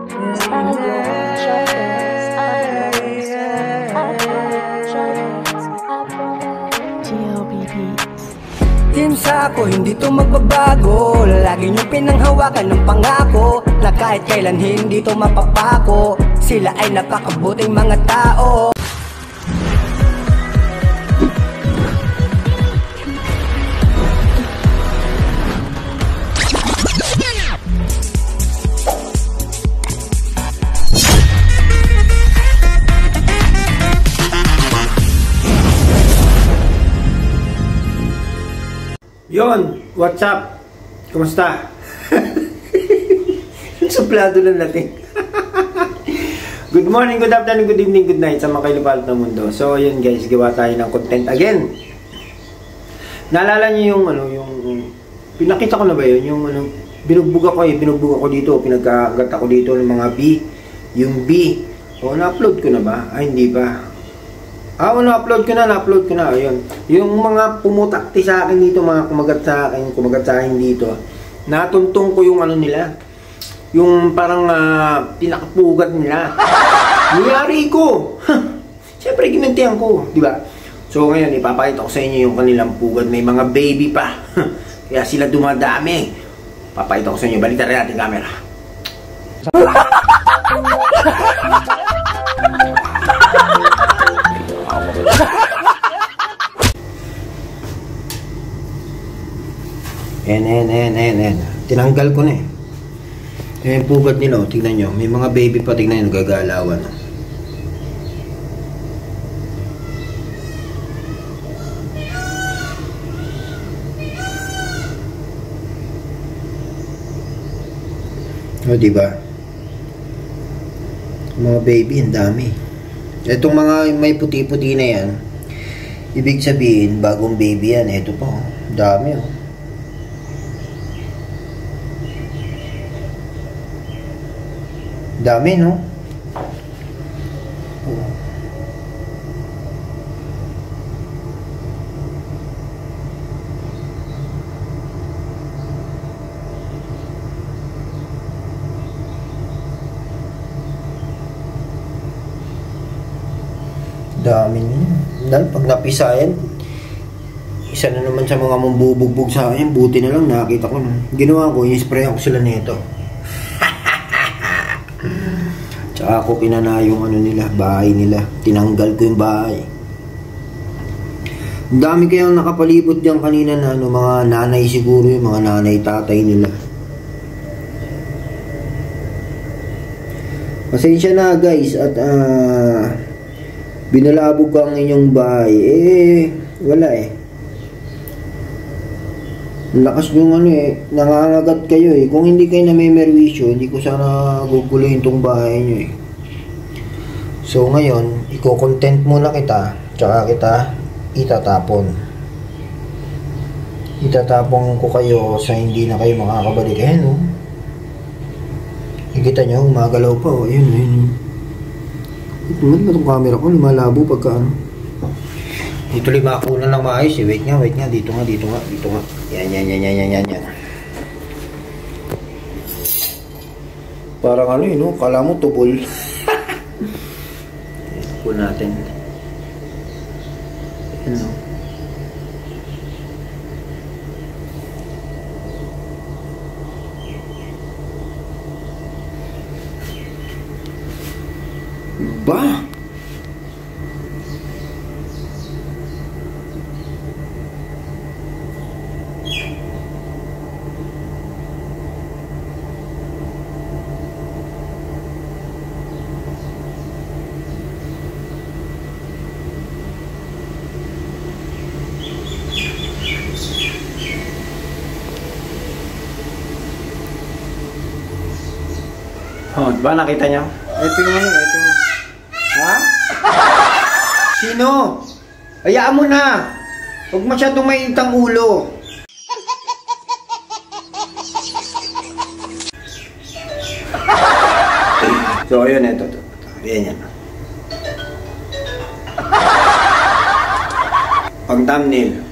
Tinsa ko, hindi to magbabago. Lagi nyo pinanghawakan ng pangako na kahit kailan hindi to mapapako. Sila ay napakabuting mga tao. Yon, what's up? Kumusta? Suplado lang natin. Good morning, good afternoon, good evening, good night sa mga kailupalot ng mundo. So, yun guys, gawa tayo ng content again. Naalala niyo yung pinakita ko na ba yun? Yung binugbog ako dito, pinagkagat ako dito ng mga B. Yung B. O, na-upload ko na ba? Ay, hindi pa. Na-upload ko na, ayun. Yung mga pumutakti sa akin dito, mga kumagat sa akin dito, natuntong ko yung nila, yung parang pinakapugat nila. Niyari ko. Siyempre, ginantihan ko, di ba? So, ngayon, ipapakita ko sa inyo yung kanilang pugat. May mga baby pa. Kaya sila dumadami. Papakita ko sa inyo. Baliktad natin camera. Tinanggal ko na eh. Yung pugat nila, tignan nyo. May mga baby pa, tignan nyo, gagalawan. O, diba? Mga baby, ang dami. Itong mga may puti-puti na yan, ibig sabihin, bagong baby yan. Ito pa, oh. Dami, oh. Dami, no? Oh. Dami nyo. Dahil pag napisayan, isa na naman sa mga mambubugbog sa akin. Buti na lang nakita ko. Ginawa ko, in-sprayan ko sila nito. Tsaka ako kinana yung nila, bahay nila. Tinanggal ko yung bahay. Ang dami kayang nakapalibot dyan kanina na mga nanay siguro, yung mga nanay tatay nila. Pasensya na guys at binalabog ka ang inyong bahay. Wala eh. Lakas yung nangangagat kayo eh. Kung hindi kayo na may merwisyo, hindi ko sana guguloyin tong bahay nyo eh. So ngayon, i-content muna kita, tsaka kita itatapon. Itatapon ko kayo sa hindi na kayo makakabalik. No? Ikita nyo, umagalaw pa oh. Ayun. Ito ba itong camera ko? Lumalabo pagka Dito lima ako na lang maayos eh. Wait nga. Dito nga. Yan. Parang no? Kala mo tubol. Ito natin. Yan no? Ba? Oh, diba nakita niyo? Ito yung Ha? Sino? Hayaan mo na. Huwag masyadong mainit ang ulo. So, ayun, ito. Ayan yan. Pang thumbnail.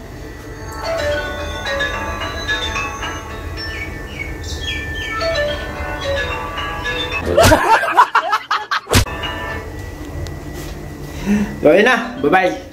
So, yun na. Bye-bye.